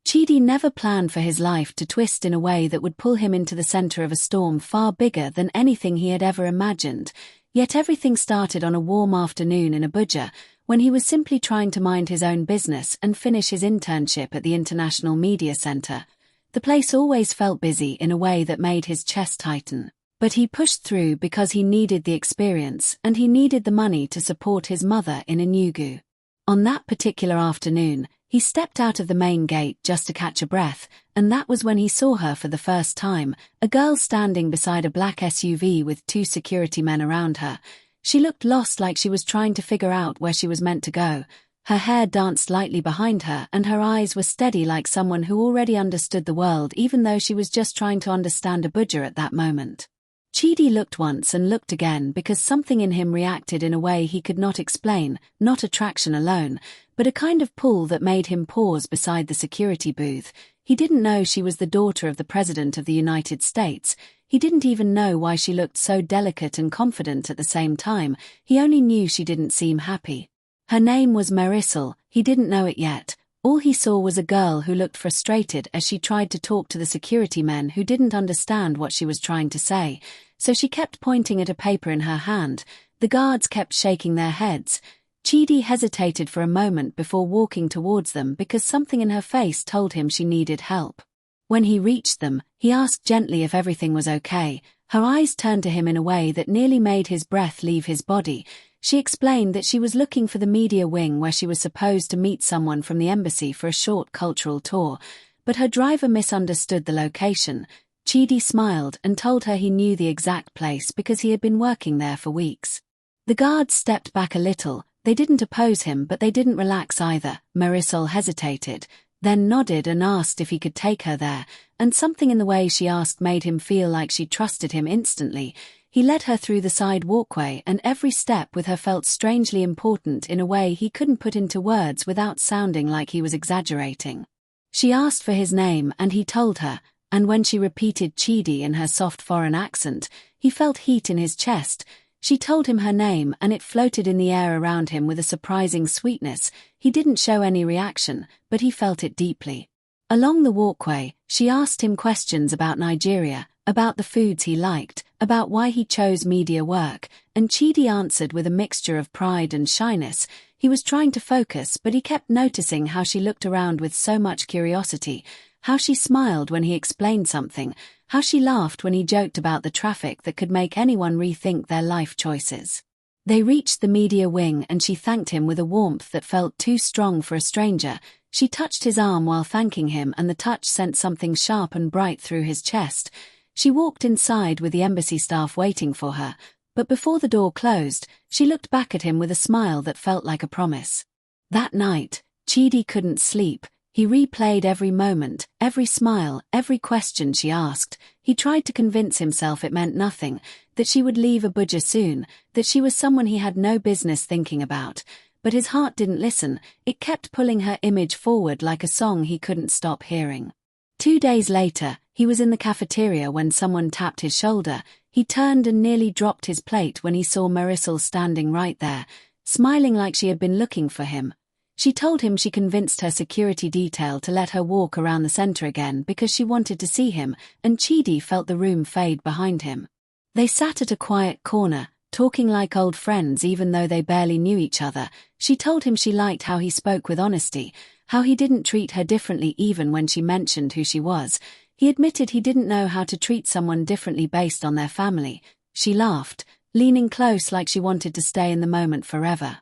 Chidi never planned for his life to twist in a way that would pull him into the center of a storm far bigger than anything he had ever imagined. Yet everything started on a warm afternoon in Abuja, when he was simply trying to mind his own business and finish his internship at the International Media Center. The place always felt busy in a way that made his chest tighten. But he pushed through because he needed the experience and he needed the money to support his mother in Enugu. On that particular afternoon, he stepped out of the main gate just to catch a breath, and that was when he saw her for the first time, a girl standing beside a black SUV with 2 security men around her. She looked lost, like she was trying to figure out where she was meant to go. Her hair danced lightly behind her and her eyes were steady like someone who already understood the world even though she was just trying to understand Abuja at that moment. Chidi looked once and looked again because something in him reacted in a way he could not explain, not attraction alone, but a kind of pull that made him pause beside the security booth. He didn't know she was the daughter of the President of the United States. He didn't even know why she looked so delicate and confident at the same time. He only knew she didn't seem happy. Her name was Marisol. He didn't know it yet. All he saw was a girl who looked frustrated as she tried to talk to the security men who didn't understand what she was trying to say, so she kept pointing at a paper in her hand. The guards kept shaking their heads. Chidi hesitated for a moment before walking towards them because something in her face told him she needed help. When he reached them, he asked gently if everything was okay. Her eyes turned to him in a way that nearly made his breath leave his body. She explained that she was looking for the media wing where she was supposed to meet someone from the embassy for a short cultural tour, but her driver misunderstood the location. Chidi smiled and told her he knew the exact place because he had been working there for weeks. The guards stepped back a little. They didn't oppose him, but they didn't relax either. Marisol hesitated, then nodded and asked if he could take her there, and something in the way she asked made him feel like she trusted him instantly. He led her through the side walkway, and every step with her felt strangely important in a way he couldn't put into words without sounding like he was exaggerating. She asked for his name and he told her, and when she repeated Chidi in her soft foreign accent, he felt heat in his chest. She told him her name and it floated in the air around him with a surprising sweetness. He didn't show any reaction, but he felt it deeply. Along the walkway, she asked him questions about Nigeria, about the foods he liked, about why he chose media work, and Chidi answered with a mixture of pride and shyness. He was trying to focus, but he kept noticing how she looked around with so much curiosity, how she smiled when he explained something, how she laughed when he joked about the traffic that could make anyone rethink their life choices. They reached the media wing and she thanked him with a warmth that felt too strong for a stranger. She touched his arm while thanking him and the touch sent something sharp and bright through his chest. She walked inside with the embassy staff waiting for her, but before the door closed, she looked back at him with a smile that felt like a promise. That night, Chidi couldn't sleep. He replayed every moment, every smile, every question she asked. He tried to convince himself it meant nothing, that she would leave Abuja soon, that she was someone he had no business thinking about. But his heart didn't listen. It kept pulling her image forward like a song he couldn't stop hearing. 2 days later, he was in the cafeteria when someone tapped his shoulder. He turned and nearly dropped his plate when he saw Marisol standing right there, smiling like she had been looking for him. She told him she convinced her security detail to let her walk around the center again because she wanted to see him, and Chidi felt the room fade behind him. They sat at a quiet corner, talking like old friends even though they barely knew each other. She told him she liked how he spoke with honesty, how he didn't treat her differently even when she mentioned who she was. He admitted he didn't know how to treat someone differently based on their family. She laughed, leaning close like she wanted to stay in the moment forever.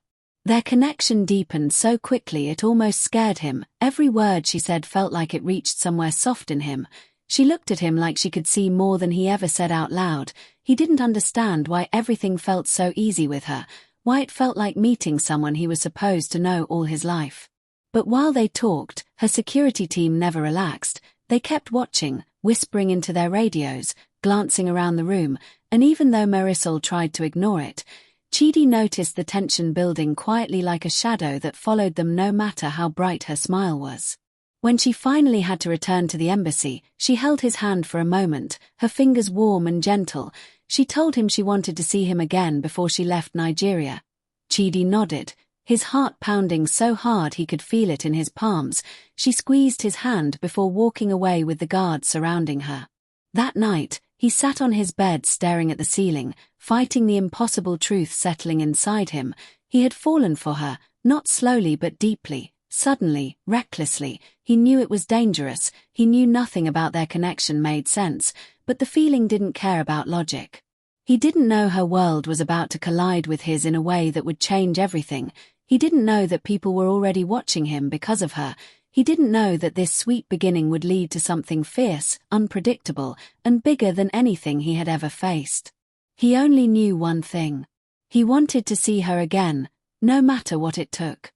Their connection deepened so quickly it almost scared him. Every word she said felt like it reached somewhere soft in him. She looked at him like she could see more than he ever said out loud. He didn't understand why everything felt so easy with her, why it felt like meeting someone he was supposed to know all his life. But while they talked, her security team never relaxed. They kept watching, whispering into their radios, glancing around the room, and even though Marisol tried to ignore it, Chidi noticed the tension building quietly like a shadow that followed them no matter how bright her smile was. When she finally had to return to the embassy, she held his hand for a moment, her fingers warm and gentle. She told him she wanted to see him again before she left Nigeria. Chidi nodded. his heart pounding so hard he could feel it in his palms. She squeezed his hand before walking away with the guards surrounding her. That night, he sat on his bed staring at the ceiling, fighting the impossible truth settling inside him. He had fallen for her, not slowly but deeply, suddenly, recklessly. He knew it was dangerous, he knew nothing about their connection made sense, but the feeling didn't care about logic. He didn't know her world was about to collide with his in a way that would change everything. He didn't know that people were already watching him because of her. He didn't know that this sweet beginning would lead to something fierce, unpredictable, and bigger than anything he had ever faced. He only knew one thing. He wanted to see her again, no matter what it took.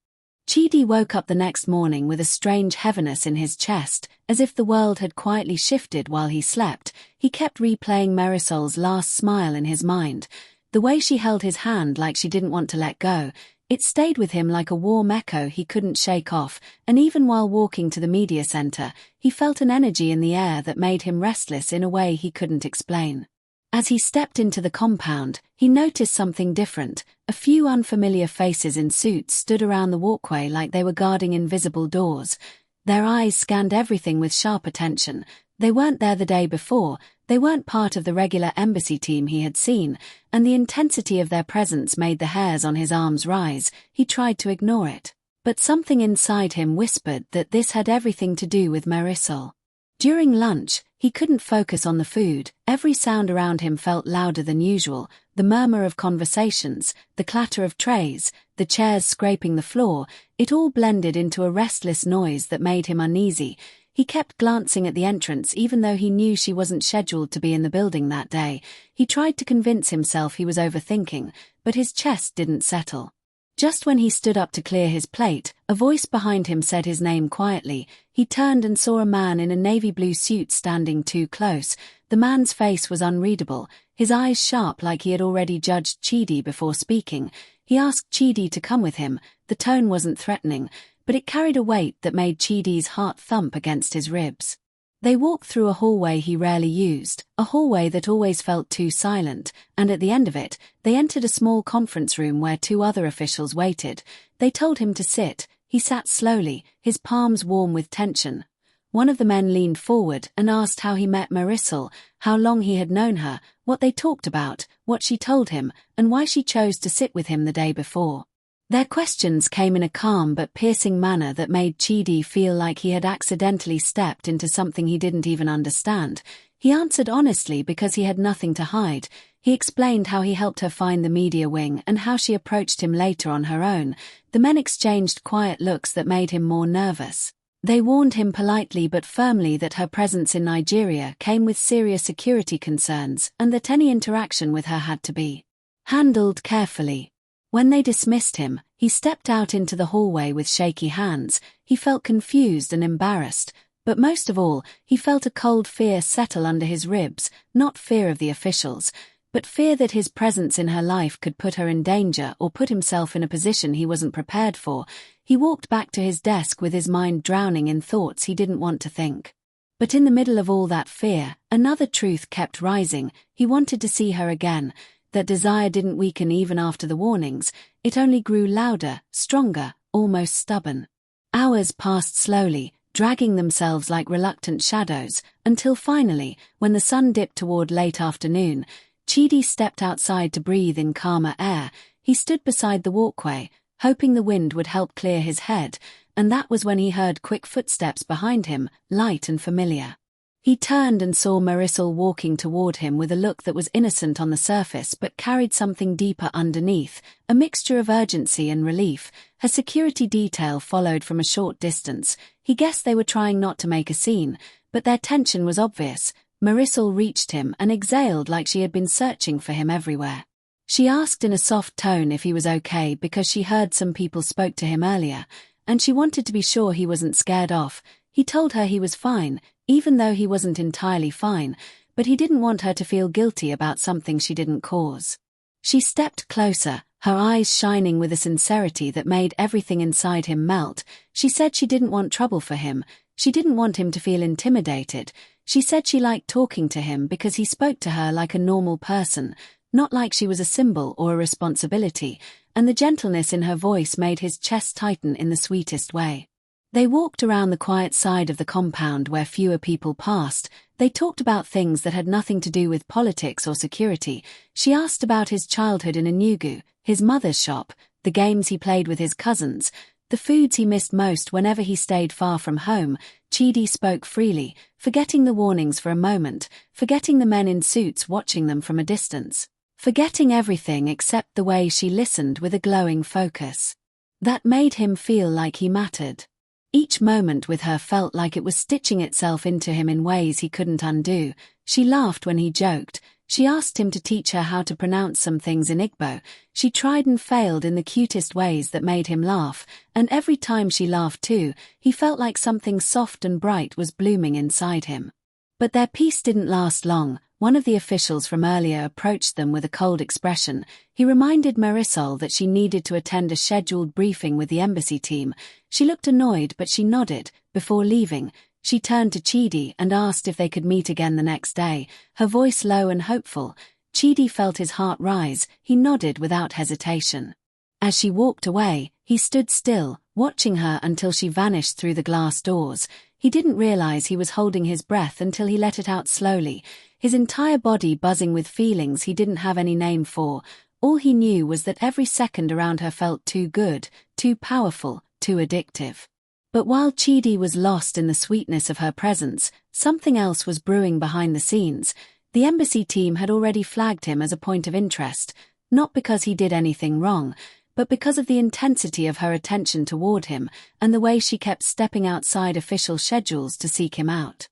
Chidi woke up the next morning with a strange heaviness in his chest, as if the world had quietly shifted while he slept. He kept replaying Marisol's last smile in his mind, the way she held his hand like she didn't want to let go. It stayed with him like a warm echo he couldn't shake off, and even while walking to the media center, he felt an energy in the air that made him restless in a way he couldn't explain. As he stepped into the compound, he noticed something different. A few unfamiliar faces in suits stood around the walkway like they were guarding invisible doors. Their eyes scanned everything with sharp attention. They weren't there the day before, they weren't part of the regular embassy team he had seen, and the intensity of their presence made the hairs on his arms rise. He tried to ignore it, but something inside him whispered that this had everything to do with Marisol. During lunch, he couldn't focus on the food. Every sound around him felt louder than usual, the murmur of conversations, the clatter of trays, the chairs scraping the floor. It all blended into a restless noise that made him uneasy. He kept glancing at the entrance even though he knew she wasn't scheduled to be in the building that day. He tried to convince himself he was overthinking, but his chest didn't settle. Just when he stood up to clear his plate, a voice behind him said his name quietly. He turned and saw a man in a navy blue suit standing too close. The man's face was unreadable, his eyes sharp like he had already judged Chidi before speaking. He asked Chidi to come with him. The tone wasn't threatening, but it carried a weight that made Chidi's heart thump against his ribs. They walked through a hallway he rarely used, a hallway that always felt too silent, and at the end of it, they entered a small conference room where two other officials waited. They told him to sit. He sat slowly, his palms warm with tension. One of the men leaned forward and asked how he met Marisol, how long he had known her, what they talked about, what she told him, and why she chose to sit with him the day before. Their questions came in a calm but piercing manner that made Chidi feel like he had accidentally stepped into something he didn't even understand. He answered honestly because he had nothing to hide. He explained how he helped her find the media wing and how she approached him later on her own. The men exchanged quiet looks that made him more nervous. They warned him politely but firmly that her presence in Nigeria came with serious security concerns and that any interaction with her had to be handled carefully. When they dismissed him, he stepped out into the hallway with shaky hands. He felt confused and embarrassed, but most of all, he felt a cold fear settle under his ribs, not fear of the officials, but fear that his presence in her life could put her in danger or put himself in a position he wasn't prepared for. He walked back to his desk with his mind drowning in thoughts he didn't want to think. But in the middle of all that fear, another truth kept rising. He wanted to see her again. That desire didn't weaken even after the warnings, it only grew louder, stronger, almost stubborn. Hours passed slowly, dragging themselves like reluctant shadows, until finally, when the sun dipped toward late afternoon, Chidi stepped outside to breathe in calmer air. He stood beside the walkway, hoping the wind would help clear his head, and that was when he heard quick footsteps behind him, light and familiar. He turned and saw Marisol walking toward him with a look that was innocent on the surface but carried something deeper underneath, a mixture of urgency and relief. Her security detail followed from a short distance. He guessed they were trying not to make a scene, but their tension was obvious. Marisol reached him and exhaled like she had been searching for him everywhere. She asked in a soft tone if he was okay because she heard some people spoke to him earlier, and she wanted to be sure he wasn't scared off. He told her he was fine, even though he wasn't entirely fine, but he didn't want her to feel guilty about something she didn't cause. She stepped closer, her eyes shining with a sincerity that made everything inside him melt. She said she didn't want trouble for him. She didn't want him to feel intimidated. She said she liked talking to him because he spoke to her like a normal person, not like she was a symbol or a responsibility, and the gentleness in her voice made his chest tighten in the sweetest way. They walked around the quiet side of the compound where fewer people passed. They talked about things that had nothing to do with politics or security. She asked about his childhood in Enugu, his mother's shop, the games he played with his cousins, the foods he missed most whenever he stayed far from home. Chidi spoke freely, forgetting the warnings for a moment, forgetting the men in suits watching them from a distance, forgetting everything except the way she listened with a glowing focus. That made him feel like he mattered. Each moment with her felt like it was stitching itself into him in ways he couldn't undo. She laughed when he joked. She asked him to teach her how to pronounce some things in Igbo. She tried and failed in the cutest ways that made him laugh, and every time she laughed too, he felt like something soft and bright was blooming inside him. But their peace didn't last long. One of the officials from earlier approached them with a cold expression. He reminded Marisol that she needed to attend a scheduled briefing with the embassy team. She looked annoyed, but she nodded. Before leaving, she turned to Chidi and asked if they could meet again the next day, her voice low and hopeful. Chidi felt his heart rise. He nodded without hesitation. As she walked away, he stood still, watching her until she vanished through the glass doors. He didn't realize he was holding his breath until he let it out slowly, his entire body buzzing with feelings he didn't have any name for. All he knew was that every second around her felt too good, too powerful, too addictive. But while Chidi was lost in the sweetness of her presence, something else was brewing behind the scenes. The embassy team had already flagged him as a point of interest, not because he did anything wrong, but because of the intensity of her attention toward him and the way she kept stepping outside official schedules to seek him out.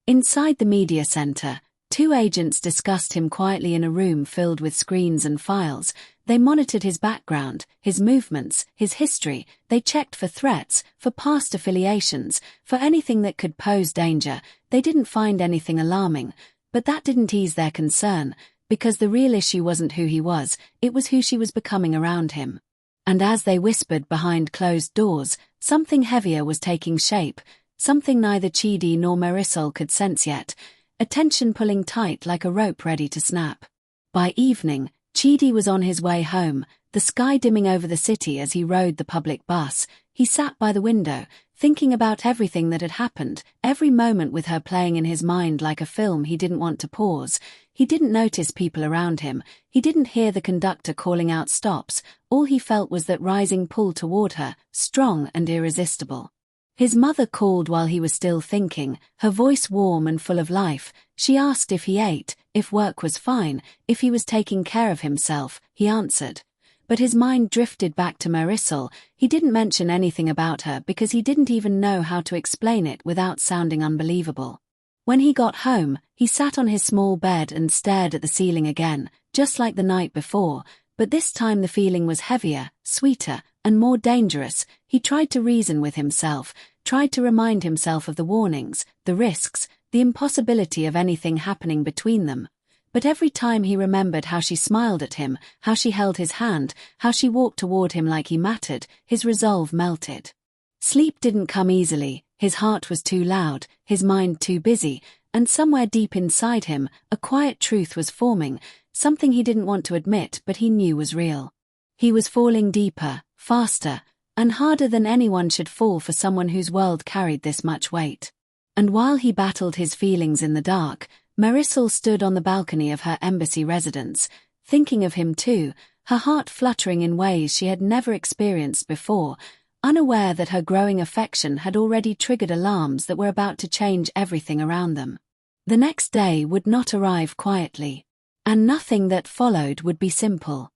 Inside the media center, 2 agents discussed him quietly in a room filled with screens and files. They monitored his background, his movements, his history. They checked for threats, for past affiliations, for anything that could pose danger. They didn't find anything alarming, but that didn't ease their concern, because the real issue wasn't who he was, it was who she was becoming around him. And as they whispered behind closed doors, something heavier was taking shape, something neither Chidi nor Marisol could sense yet, a tension pulling tight like a rope ready to snap. By evening, Chidi was on his way home, the sky dimming over the city as he rode the public bus. He sat by the window, thinking about everything that had happened, every moment with her playing in his mind like a film he didn't want to pause. He didn't notice people around him, he didn't hear the conductor calling out stops. All he felt was that rising pull toward her, strong and irresistible. His mother called while he was still thinking, her voice warm and full of life. She asked if he ate, if work was fine, if he was taking care of himself. He answered. But his mind drifted back to Marisol. He didn't mention anything about her because he didn't even know how to explain it without sounding unbelievable. When he got home, he sat on his small bed and stared at the ceiling again, just like the night before, but this time the feeling was heavier, sweeter, and more dangerous. He tried to reason with himself, tried to remind himself of the warnings, the risks, the impossibility of anything happening between them. But every time he remembered how she smiled at him, how she held his hand, how she walked toward him like he mattered, his resolve melted. Sleep didn't come easily, his heart was too loud, his mind too busy, and somewhere deep inside him, a quiet truth was forming, something he didn't want to admit but he knew was real. He was falling deeper, faster, and harder than anyone should fall for someone whose world carried this much weight. And while he battled his feelings in the dark, Marisol stood on the balcony of her embassy residence, thinking of him too, her heart fluttering in ways she had never experienced before, unaware that her growing affection had already triggered alarms that were about to change everything around them. The next day would not arrive quietly, and nothing that followed would be simple.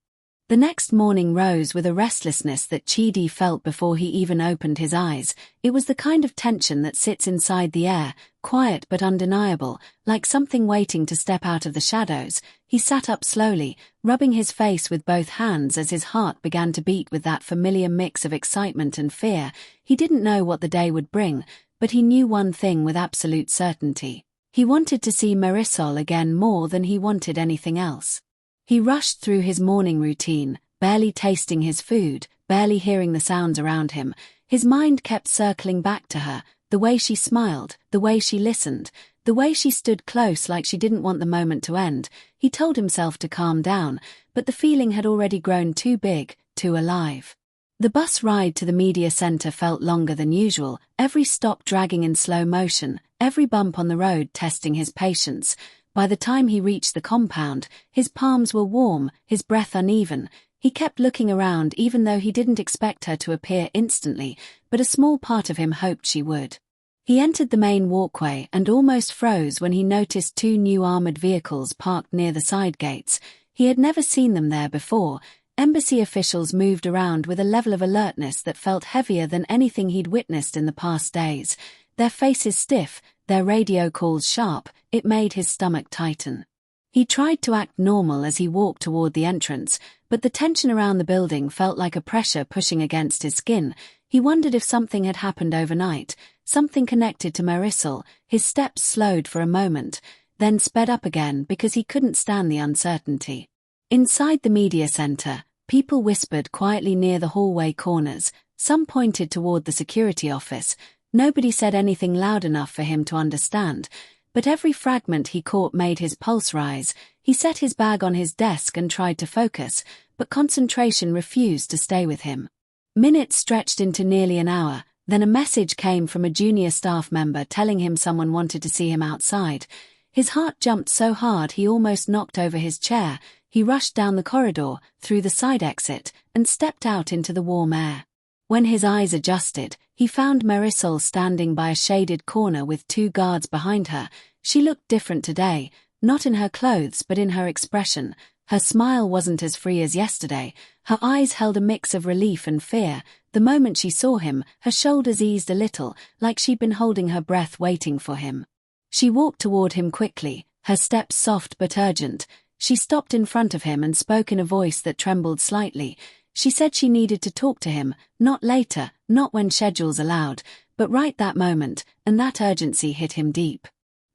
The next morning rose with a restlessness that Chidi felt before he even opened his eyes. It was the kind of tension that sits inside the air, quiet but undeniable, like something waiting to step out of the shadows. He sat up slowly, rubbing his face with both hands as his heart began to beat with that familiar mix of excitement and fear. He didn't know what the day would bring, but he knew one thing with absolute certainty. He wanted to see Marisol again more than he wanted anything else. He rushed through his morning routine, barely tasting his food, barely hearing the sounds around him. His mind kept circling back to her, the way she smiled, the way she listened, the way she stood close like she didn't want the moment to end. He told himself to calm down, but the feeling had already grown too big, too alive. The bus ride to the media center felt longer than usual, every stop dragging in slow motion, every bump on the road testing his patience. By the time he reached the compound, his palms were warm, his breath uneven. He kept looking around even though he didn't expect her to appear instantly, but a small part of him hoped she would. He entered the main walkway and almost froze when he noticed 2 new armored vehicles parked near the side gates. He had never seen them there before. Embassy officials moved around with a level of alertness that felt heavier than anything he'd witnessed in the past days. Their faces stiff, their radio calls sharp. It made his stomach tighten. He tried to act normal as he walked toward the entrance, but the tension around the building felt like a pressure pushing against his skin. He wondered if something had happened overnight, something connected to Marisol. His steps slowed for a moment, then sped up again because he couldn't stand the uncertainty. Inside the media center, people whispered quietly near the hallway corners. Some pointed toward the security office. Nobody said anything loud enough for him to understand, but every fragment he caught made his pulse rise. He set his bag on his desk and tried to focus, but concentration refused to stay with him. Minutes stretched into nearly an hour, then a message came from a junior staff member telling him someone wanted to see him outside. His heart jumped so hard he almost knocked over his chair. He rushed down the corridor, through the side exit, and stepped out into the warm air. When his eyes adjusted, he found Marisol standing by a shaded corner with 2 guards behind her. She looked different today, not in her clothes but in her expression. Her smile wasn't as free as yesterday. Her eyes held a mix of relief and fear. The moment she saw him, her shoulders eased a little, like she'd been holding her breath waiting for him. She walked toward him quickly, her steps soft but urgent. She stopped in front of him and spoke in a voice that trembled slightly. She said she needed to talk to him, not later, not when schedules allowed, but right that moment, and that urgency hit him deep.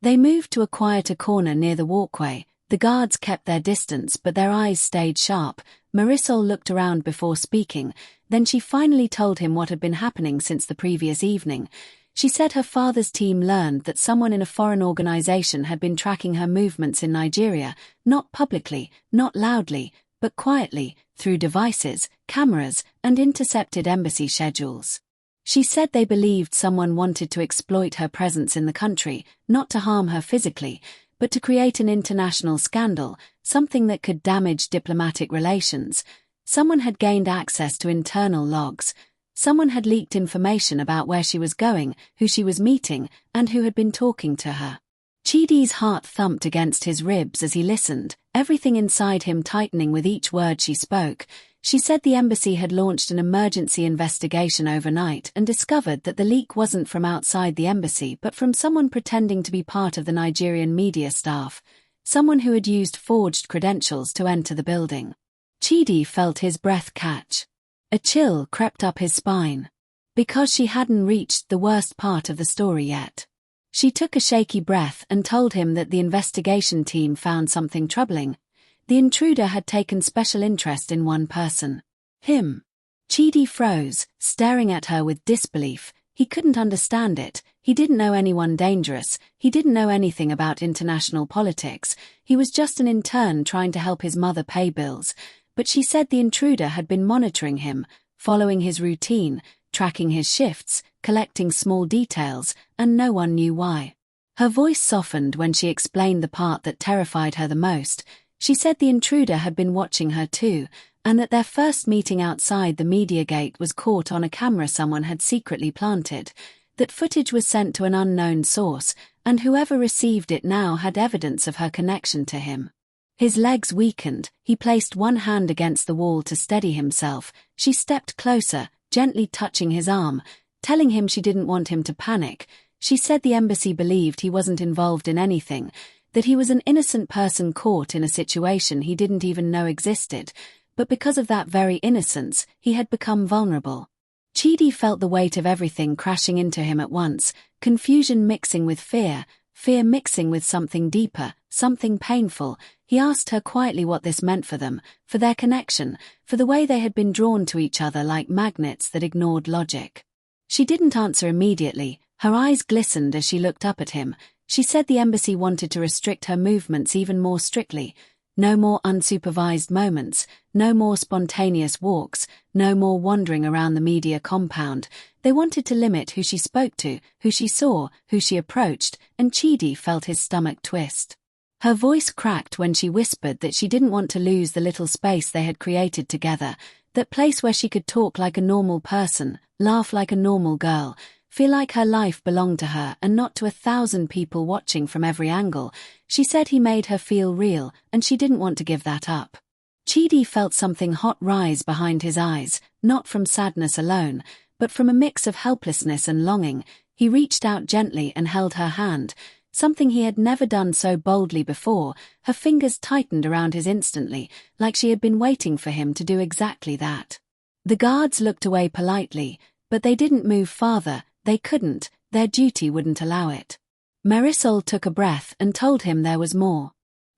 They moved to a quieter corner near the walkway. The guards kept their distance but their eyes stayed sharp. Marisol looked around before speaking, then she finally told him what had been happening since the previous evening. She said her father's team learned that someone in a foreign organization had been tracking her movements in Nigeria, not publicly, not loudly, but quietly, through devices, cameras, and intercepted embassy schedules. She said they believed someone wanted to exploit her presence in the country, not to harm her physically, but to create an international scandal, something that could damage diplomatic relations. Someone had gained access to internal logs. Someone had leaked information about where she was going, who she was meeting, and who had been talking to her. Chidi's heart thumped against his ribs as he listened, everything inside him tightening with each word she spoke. She said the embassy had launched an emergency investigation overnight and discovered that the leak wasn't from outside the embassy but from someone pretending to be part of the Nigerian media staff, someone who had used forged credentials to enter the building. Chidi felt his breath catch. A chill crept up his spine. Because she hadn't reached the worst part of the story yet. She took a shaky breath and told him that the investigation team found something troubling. The intruder had taken special interest in one person. Him. Chidi froze, staring at her with disbelief. He couldn't understand it. He didn't know anyone dangerous. He didn't know anything about international politics. He was just an intern trying to help his mother pay bills. But she said the intruder had been monitoring him, following his routine, tracking his shifts, collecting small details, and no one knew why. Her voice softened when she explained the part that terrified her the most. She said the intruder had been watching her too, and that their first meeting outside the media gate was caught on a camera someone had secretly planted, that footage was sent to an unknown source, and whoever received it now had evidence of her connection to him. His legs weakened, he placed one hand against the wall to steady himself. She stepped closer, gently touching his arm, telling him she didn't want him to panic. She said the embassy believed he wasn't involved in anything, that he was an innocent person caught in a situation he didn't even know existed, but because of that very innocence, he had become vulnerable. Chidi felt the weight of everything crashing into him at once, confusion mixing with fear mixing with something deeper, something painful. He asked her quietly what this meant for them, for their connection, for the way they had been drawn to each other like magnets that ignored logic. She didn't answer immediately. Her eyes glistened as she looked up at him. She said the embassy wanted to restrict her movements even more strictly. No more unsupervised moments, no more spontaneous walks, no more wandering around the media compound. They wanted to limit who she spoke to, who she saw, who she approached, and Chidi felt his stomach twist. Her voice cracked when she whispered that she didn't want to lose the little space they had created together, that place where she could talk like a normal person, laugh like a normal girl, feel like her life belonged to her and not to 1,000 people watching from every angle. She said he made her feel real, and she didn't want to give that up. Chidi felt something hot rise behind his eyes, not from sadness alone, but from a mix of helplessness and longing. He reached out gently and held her hand, something he had never done so boldly before. Her fingers tightened around his instantly, like she had been waiting for him to do exactly that. The guards looked away politely, but they didn't move farther. They couldn't, their duty wouldn't allow it. Marisol took a breath and told him there was more.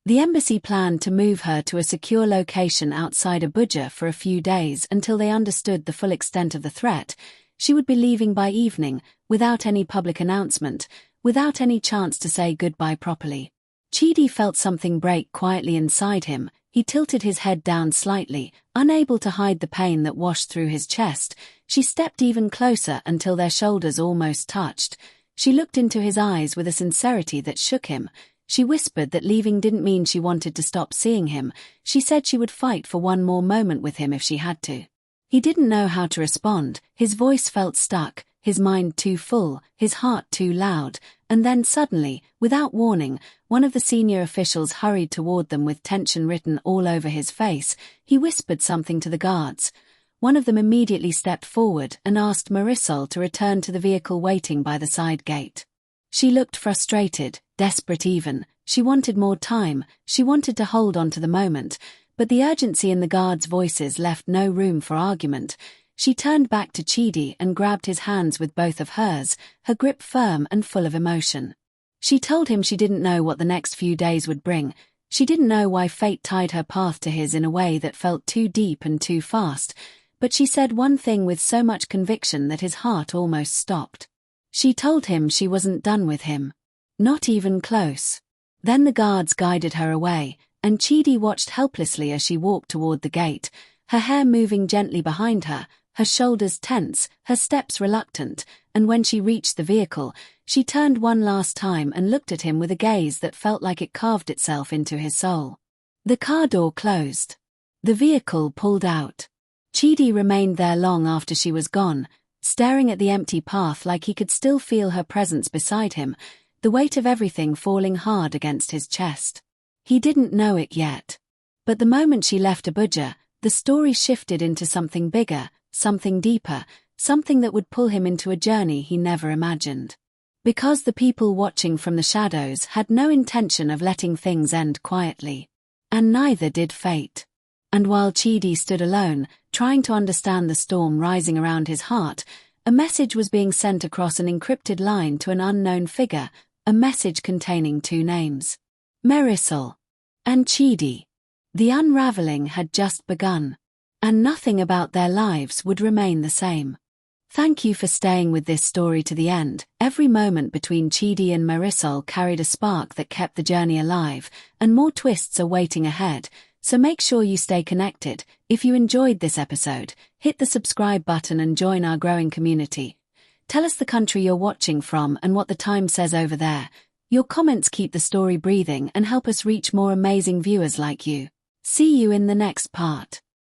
The embassy planned to move her to a secure location outside Abuja for a few days until they understood the full extent of the threat. She would be leaving by evening, without any public announcement, without any chance to say goodbye properly. Chidi felt something break quietly inside him. He tilted his head down slightly, unable to hide the pain that washed through his chest. She stepped even closer until their shoulders almost touched. She looked into his eyes with a sincerity that shook him. She whispered that leaving didn't mean she wanted to stop seeing him. She said she would fight for one more moment with him if she had to. He didn't know how to respond. His voice felt stuck, his mind too full, his heart too loud. And then suddenly, without warning, one of the senior officials hurried toward them with tension written all over his face. He whispered something to the guards. One of them immediately stepped forward and asked Marisol to return to the vehicle waiting by the side gate. She looked frustrated, desperate even. She wanted more time, she wanted to hold on to the moment, but the urgency in the guards' voices left no room for argument. She turned back to Chidi and grabbed his hands with both of hers, her grip firm and full of emotion. She told him she didn't know what the next few days would bring. She didn't know why fate tied her path to his in a way that felt too deep and too fast, but she said one thing with so much conviction that his heart almost stopped. She told him she wasn't done with him. Not even close. Then the guards guided her away, and Chidi watched helplessly as she walked toward the gate, her hair moving gently behind her, her shoulders tense, her steps reluctant, and when she reached the vehicle, she turned one last time and looked at him with a gaze that felt like it carved itself into his soul. The car door closed. The vehicle pulled out. Chidi remained there long after she was gone, staring at the empty path like he could still feel her presence beside him, the weight of everything falling hard against his chest. He didn't know it yet. But the moment she left Abuja, the story shifted into something bigger, something deeper, something that would pull him into a journey he never imagined. Because the people watching from the shadows had no intention of letting things end quietly. And neither did fate. And while Chidi stood alone, trying to understand the storm rising around his heart, a message was being sent across an encrypted line to an unknown figure, a message containing two names. Marisol and Chidi. The unraveling had just begun. And nothing about their lives would remain the same. Thank you for staying with this story to the end. Every moment between Chidi and Marisol carried a spark that kept the journey alive, and more twists are waiting ahead, so make sure you stay connected. If you enjoyed this episode, hit the subscribe button and join our growing community. Tell us the country you're watching from and what the time says over there. Your comments keep the story breathing and help us reach more amazing viewers like you. See you in the next part.